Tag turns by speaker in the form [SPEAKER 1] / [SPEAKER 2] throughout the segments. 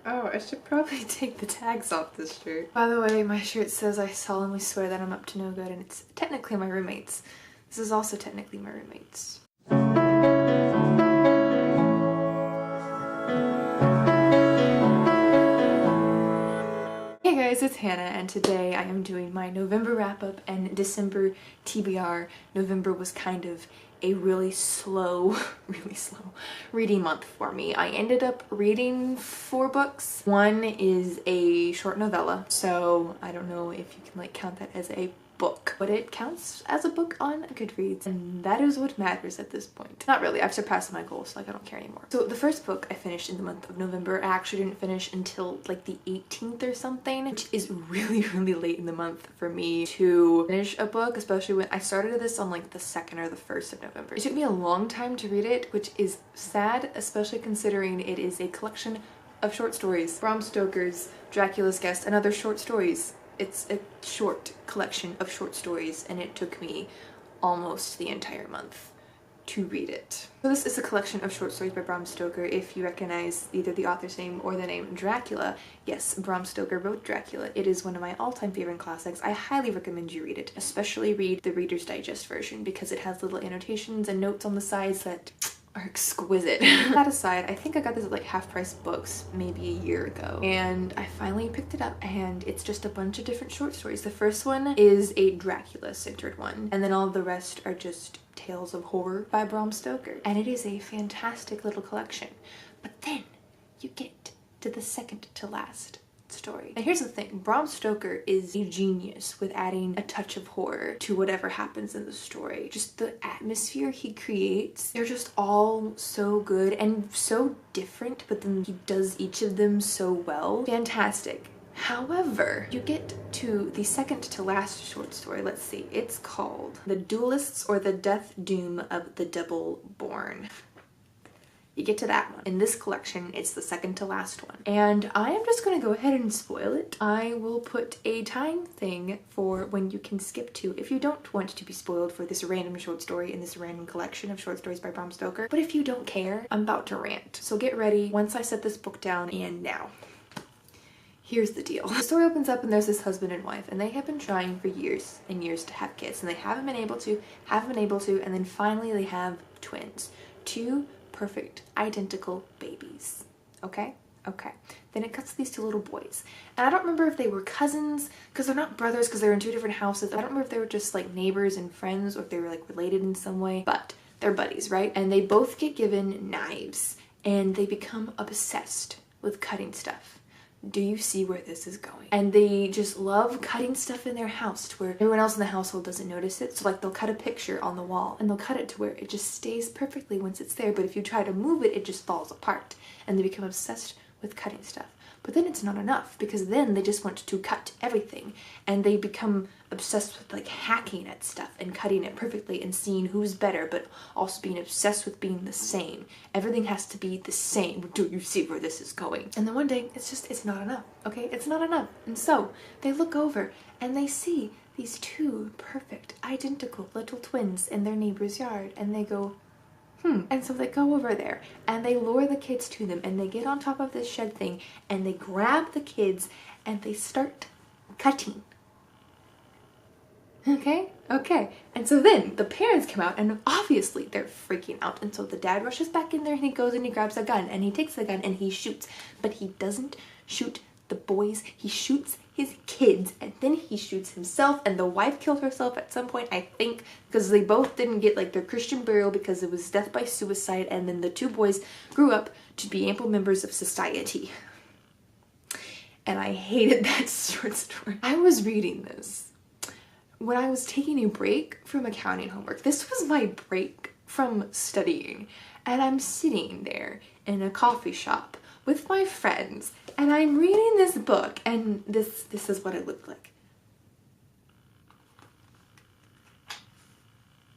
[SPEAKER 1] Oh, I should probably take the tags off this shirt. By the way, my shirt says I solemnly swear that I'm up to no good, and it's technically my roommate's. This is also technically my roommate's. Hey guys, it's Hannah, and today I am doing my November wrap-up and December TBR. November was kind of a really slow reading month for me. I ended up reading 4 books. One is a short novella, so I don't know if you can like count that as a book, but it counts as a book on GOODREADS, and that is what matters at this point. Not really, I've surpassed my goals, so like I don't care anymore. So the first book I finished in the month of November, I actually didn't finish until like the 18th or something, which is really late in the month for me to finish a book, especially when I started this on like the 2nd or the 1st of November. It took me a long time to read it, which is sad, especially considering it is a collection of short stories. Bram Stoker's Dracula's Guest and other short stories. It's a short collection of short stories, and it took me almost the entire month to read it. So this is a collection of short stories by Bram Stoker. If you recognize either the author's name or the name Dracula, yes, Bram Stoker wrote Dracula. It is one of my all-time favorite classics. I highly recommend you read it, especially read the Reader's Digest version because it has little annotations and notes on the sides that are exquisite. That aside, I think I got this at like half-price books maybe a year ago, and I finally picked it up, and it's just a bunch of different short stories. The first one is a Dracula-centered one, and then all the rest are just tales of horror by Bram Stoker, and it is a fantastic little collection. But then you get to the second to last story. And here's the thing, Bram Stoker is a genius with adding a touch of horror to whatever happens in the story. Just the atmosphere he creates, they're just all so good and so different, but then he does each of them so well. Fantastic. However, you get to the second to last short story. Let's see, it's called The Duelists or the Death Doom of the Double Born. You get to that one. In this collection, it's the second to last one. And I am just gonna go ahead and spoil it. I will put a time thing for when you can skip to if you don't want to be spoiled for this random short story in this random collection of short stories by Bram Stoker. But if you don't care, I'm about to rant. So get ready once I set this book down, and now. Here's the deal. The story opens up and there's this husband and wife, and they have been trying for years and years to have kids, and they haven't been able to, and then finally they have twins. 2 perfect, identical babies. Okay? Okay. Then it cuts to these 2 little boys. And I don't remember if they were cousins, because they're not brothers, because they're in 2 different houses. I don't remember if they were just like neighbors and friends, or if they were like related in some way, but they're buddies, right? And they both get given knives, and they become obsessed with cutting stuff. Do you see where this is going? And they just love cutting stuff in their house to where everyone else in the household doesn't notice it. So like they'll cut a picture on the wall and they'll cut it to where it just stays perfectly once it's there, but if you try to move it, it just falls apart, and they become obsessed with cutting stuff. But then it's not enough, because then they just want to cut everything, and they become obsessed with like hacking at stuff and cutting it perfectly and seeing who's better, but also being obsessed with being the same. Everything has to be the same. Do you see where this is going? And then one day it's not enough, okay? It's not enough. And so they look over and they see these 2 perfect, identical little twins in their neighbor's yard, and they go, And so they go over there and they lure the kids to them, and they get on top of this shed thing and they grab the kids and they start cutting. Okay? Okay. And so then the parents come out, and obviously they're freaking out. And so the dad rushes back in there, and he goes and he grabs a gun, and he takes the gun and he shoots. But he doesn't shoot the boys, he shoots his kids, and then he shoots himself, and the wife killed herself at some point, I think, because they both didn't get like their Christian burial because it was death by suicide, and then the 2 boys grew up to be ample members of society. And I hated that short story. I was reading this when I was taking a break from accounting homework. This was my break from studying, and I'm sitting there in a coffee shop with my friends, and I'm reading this book, and this is what it looked like.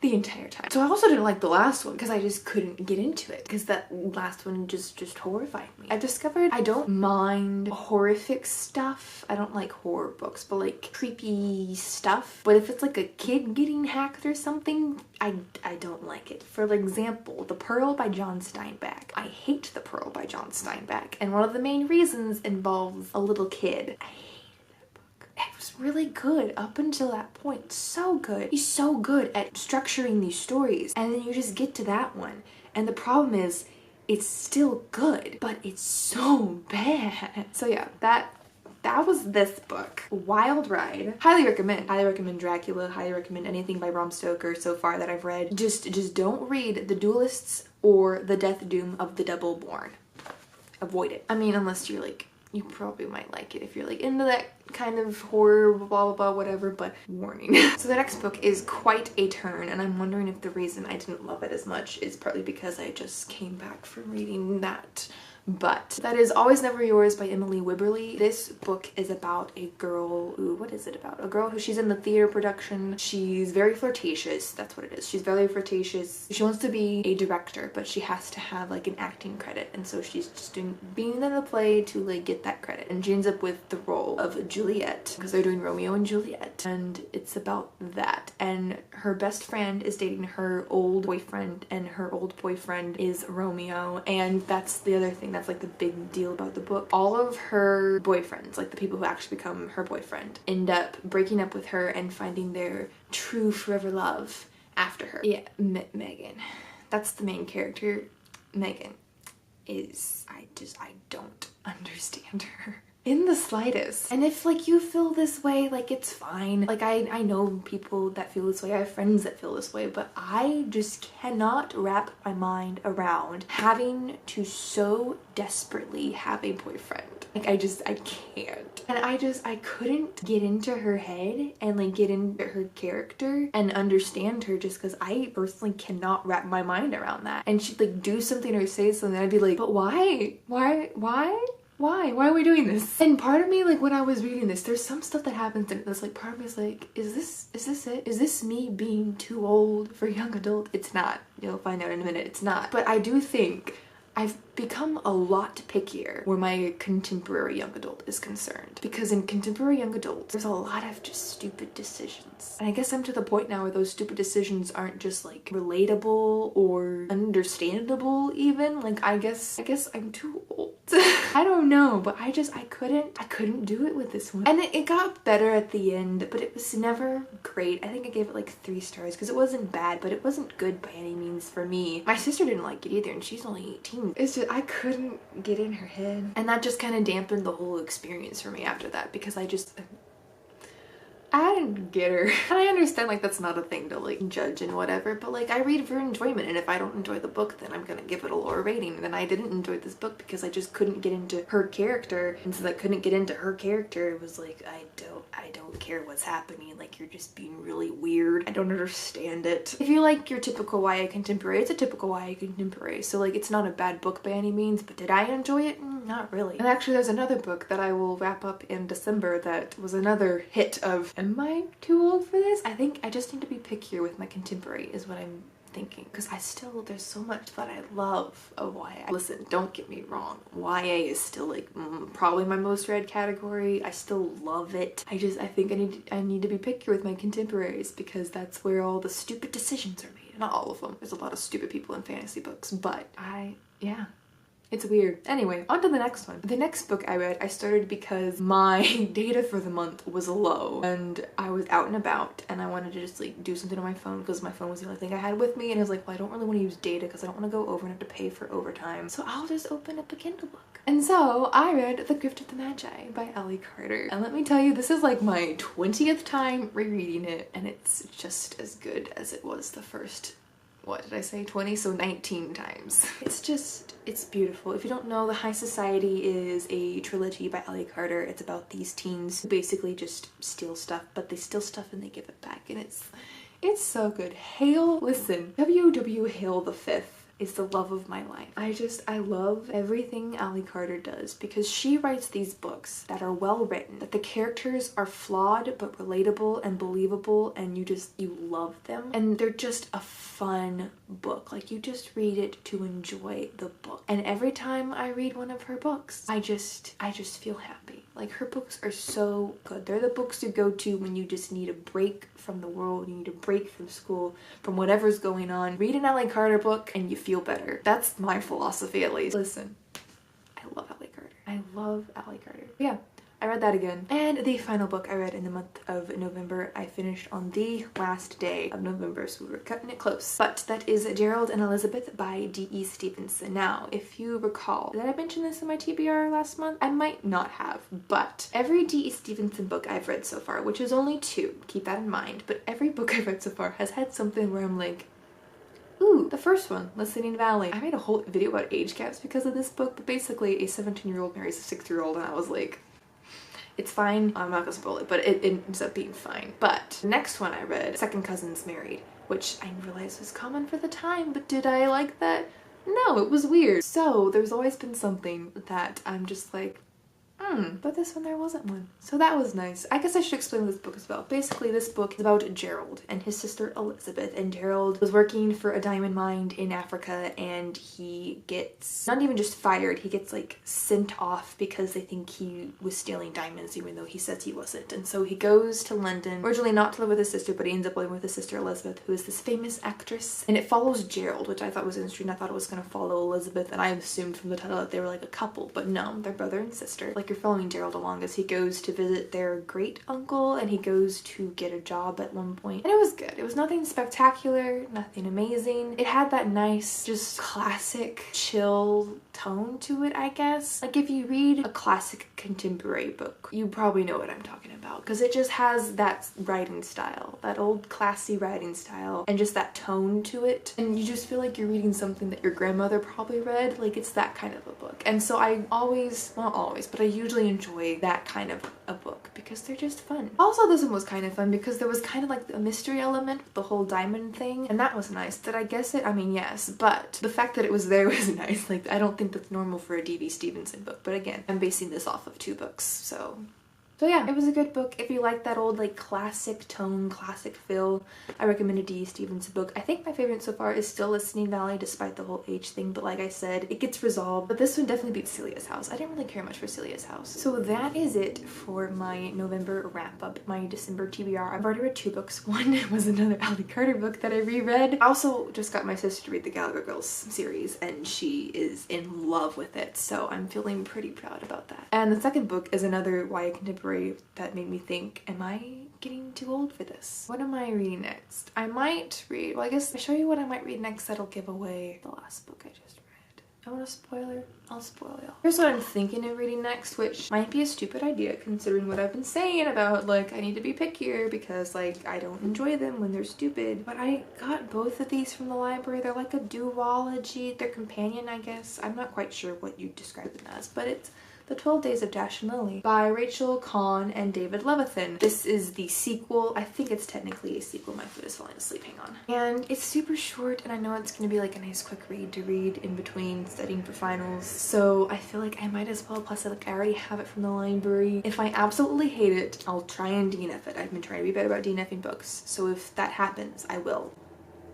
[SPEAKER 1] the entire time. So I also didn't like the last one because I just couldn't get into it because that last one just horrified me. I discovered I don't mind horrific stuff. I don't like horror books, but like creepy stuff. But if it's like a kid getting hacked or something, I don't like it. For example, The Pearl by John Steinbeck. I hate The Pearl by John Steinbeck, and one of the main reasons involves a little kid. I it was really good up until that point. So good. He's so good at structuring these stories. And then you just get to that one. And the problem is, it's still good, but it's so bad. So yeah, that was this book. Wild Ride. Highly recommend. Highly recommend Dracula. Highly recommend anything by Bram Stoker so far that I've read. Just don't read The Duelists or The Death Doom of the Double Born. Avoid it. I mean, unless you're like, you probably might like it if you're like into that kind of horror, blah blah blah, whatever, but warning. So the next book is quite a turn, and I'm wondering if the reason I didn't love it as much is partly because I just came back from reading that. But that is Always Never Yours by Emily Wibberley. This book is about a girl who, what is it about? A girl who, she's in the theater production. She's very flirtatious. That's what it is. She's very flirtatious. She wants to be a director, but she has to have like an acting credit. And so she's just being in the play to like get that credit. And she ends up with the role of Juliet because they're doing Romeo and Juliet. And it's about that. And her best friend is dating her old boyfriend, and her old boyfriend is Romeo. And that's the other thing that's like the big deal about the book. All of her boyfriends, like the people who actually become her boyfriend, end up breaking up with her and finding their true forever love after her. Yeah, Megan. That's the main character. Megan is, I don't understand her in the slightest. And if like you feel this way, like it's fine. Like I know people that feel this way. I have friends that feel this way, but I just cannot wrap my mind around having to so desperately have a boyfriend. Like I can't. And I couldn't get into her head and like get into her character and understand her, just because I personally cannot wrap my mind around that. And she'd like do something or say something, I'd be like, but why? Why are we doing this? And part of me, like when I was reading this, there's some stuff that happens and it's like, part of me is like, is this it? Is this me being too old for young adult? It's not. You'll find out in a minute, it's not. But I do think I've become a lot pickier where my contemporary young adult is concerned. Because in contemporary young adult, there's a lot of just stupid decisions. And I guess I'm to the point now where those stupid decisions aren't just like relatable or understandable even. Like I guess I'm too old. I don't know, but I couldn't do it with this one. And it got better at the end, but it was never great. I think I gave it like 3 stars because it wasn't bad, but it wasn't good by any means for me. My sister didn't like it either, and she's only 18. It's just, I couldn't get in her head. And that just kind of dampened the whole experience for me after that, because I didn't get her. And I understand like that's not a thing to like judge and whatever, but like I read for enjoyment, and if I don't enjoy the book, then I'm gonna give it a lower rating. And then I didn't enjoy this book because I just couldn't get into her character, and since I couldn't get into her character, it was like I don't care what's happening, like you're just being really weird. I don't understand it. If you like your typical YA contemporary, it's a typical YA contemporary, so like it's not a bad book by any means, but did I enjoy it? Not really. And actually there's another book that I will wrap up in December that was another hit of, am I too old for this? I think I just need to be pickier with my contemporary is what I'm thinking, because there's so much that I love of YA. Listen, don't get me wrong, YA is still like probably my most read category. I still love it. I think I need to be pickier with my contemporaries, because that's where all the stupid decisions are made. Not all of them. There's a lot of stupid people in fantasy books, but yeah. It's weird. Anyway, on to the next one. The next book I read, I started because my data for the month was low and I was out and about and I wanted to just like do something on my phone because my phone was the only thing I had with me, and I was like, well, I don't really want to use data because I don't want to go over and have to pay for overtime. So I'll just open up a Kindle book. And so I read The Gift of the Magi by Ellie Carter. And let me tell you, this is like my 20th time rereading it, and it's just as good as it was the first, what did I say, 20? So 19 times. It's beautiful. If you don't know, The High Society is a trilogy by Ellie Carter. It's about these teens who basically just steal stuff, but they steal stuff and they give it back, and it's so good. Listen, W.W. Hale the Fifth is the love of my life. I love everything Ally Carter does because she writes these books that are well written, that the characters are flawed but relatable and believable, and you love them, and they're just a fun book. Like, you just read it to enjoy the book. And every time I read one of her books, I just feel happy. Like, her books are so good. They're the books to go to when you just need a break from the world, you need a break from school, from whatever's going on. Read an Ally Carter book and you feel better. That's my philosophy, at least. Listen, I love Ally Carter. I love Ally Carter. Yeah, I read that again. And the final book I read in the month of November, I finished on the last day of November, so we're cutting it close. But that is Gerald and Elizabeth by D.E. Stevenson. Now, if you recall, did I mention this in my TBR last month? I might not have, but every D.E. Stevenson book I've read so far, which is only 2, keep that in mind, but every book I've read so far has had something where I'm like, ooh, the first one, Listening Valley. I made a whole video about age gaps because of this book, but basically a 17-year-old marries a 6-year-old, and I was like, it's fine. I'm not gonna spoil it, but it ends up being fine. But the next one I read, Second Cousins Married, which I realized was common for the time, but did I like that? No, it was weird. So there's always been something that I'm just like, but this one there wasn't one. So that was nice. I guess I should explain this book as well. Basically, this book is about Gerald and his sister Elizabeth, and Gerald was working for a diamond mine in Africa, and he gets not even just fired, he gets like sent off because they think he was stealing diamonds even though he says he wasn't. And so he goes to London, originally not to live with his sister, but he ends up living with his sister Elizabeth, who is this famous actress. And it follows Gerald, which I thought was interesting. I thought it was gonna follow Elizabeth, and I assumed from the title that they were like a couple, but no, they're brother and sister. Like, you're following Gerald along as he goes to visit their great uncle, and he goes to get a job at one point. And it was good. It was nothing spectacular, nothing amazing. It had that nice, just classic, chill tone to it, I guess. Like, if you read a classic contemporary book, you probably know what I'm talking about, because it just has that writing style, that old classy writing style, and just that tone to it. And you just feel like you're reading something that your grandmother probably read. Like, it's that kind of a book. And so I always, not always, but I usually enjoy that kind of a book because they're just fun. Also, this one was kind of fun because there was kind of like a mystery element with the whole diamond thing, and that was nice. Did I guess it? I mean, yes, but the fact that it was there was nice. Like, I don't think that's normal for a D.B. Stevenson book, but again, I'm basing this off of 2 books, so yeah, it was a good book. If you like that old, like, classic tone, classic feel, I recommend a D.E. Stevenson book. I think my favorite so far is still Listening Valley, despite the whole age thing, but like I said, it gets resolved. But this one definitely beats Celia's House. I didn't really care much for Celia's House. So that is it for my November wrap-up. My December TBR, I've already read 2 books. One was another Ally Carter book that I reread. I also just got my sister to read the Gallagher Girls series, and she is in love with it, so I'm feeling pretty proud about that. And the second book is another YA contemporary that made me think, am I getting too old for this? What am I reading next? I might read, well, I guess I'll show you what I might read next that'll give away the last book I just read. I want a spoiler? I'll spoil y'all. Here's what I'm thinking of reading next, which might be a stupid idea considering what I've been saying about, like, I need to be pickier because, like, I don't enjoy them when they're stupid. But I got both of these from the library. They're like a duology. They're companion, I guess. I'm not quite sure what you describe them as, but it's The 12 Days of Dash and Lily by Rachel Kahn and David Levithan. This is the sequel. I think it's technically a sequel. My foot is falling asleep, hang on. And it's super short, and I know it's gonna be like a nice quick read to read in between studying for finals. So I feel like I might as well, plus like I already have it from the library. If I absolutely hate it, I'll try and DNF it. I've been trying to be better about DNFing books, so if that happens, I will.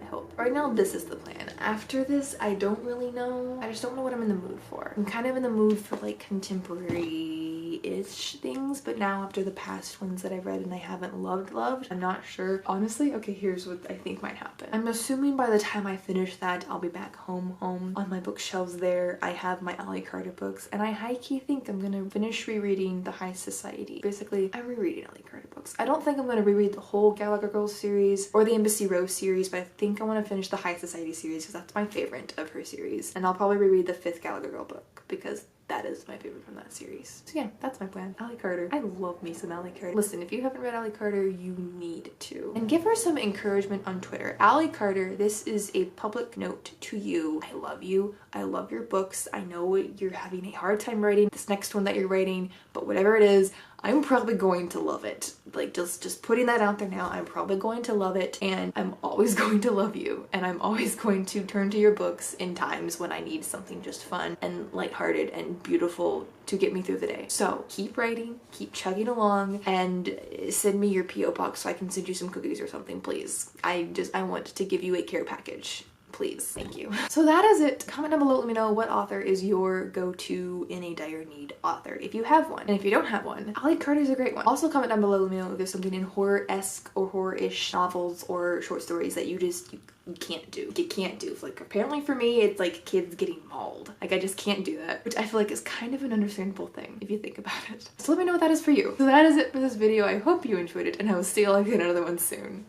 [SPEAKER 1] I hope. Right now, this is the plan. After this, I don't really know. I just don't know what I'm in the mood for. I'm kind of in the mood for like contemporary-ish things, but now after the past ones that I've read and I haven't loved, I'm not sure. Honestly, okay, here's what I think might happen. I'm assuming by the time I finish that, I'll be back home on my bookshelves there. I have my Ally Carter books, and I high-key think I'm gonna finish rereading The High Society. Basically, I'm rereading Ally Carter books. I don't think I'm gonna reread the whole Gallagher Girls series or the Embassy Row series, but I think I want to finish the High Society series because that's my favorite of her series. And I'll probably reread the 5th Gallagher Girl book because that is my favorite from that series. So yeah, that's my plan. Ally Carter. I love me some Ally Carter. Listen, if you haven't read Ally Carter, you need to. And give her some encouragement on Twitter. Ally Carter, this is a public note to you. I love you. I love your books. I know you're having a hard time writing this next one that you're writing, but whatever it is, I'm probably going to love it. Like, just putting that out there now, I'm probably going to love it, and I'm always going to love you, and I'm always going to turn to your books in times when I need something just fun and lighthearted and beautiful to get me through the day. So keep writing, keep chugging along, and send me your P.O. box so I can send you some cookies or something, please. I want to give you a care package. Please. Thank you. So that is it. Comment down below, let me know what author is your go-to in a dire need author, if you have one. And if you don't have one, Ali Carter's a great one. Also comment down below, let me know if there's something in horror-esque or horror-ish novels or short stories that you can't do. You can't do. Like, apparently for me, it's like kids getting mauled. Like, I just can't do that, which I feel like is kind of an understandable thing if you think about it. So let me know what that is for you. So that is it for this video. I hope you enjoyed it, and I will see you all in another one soon.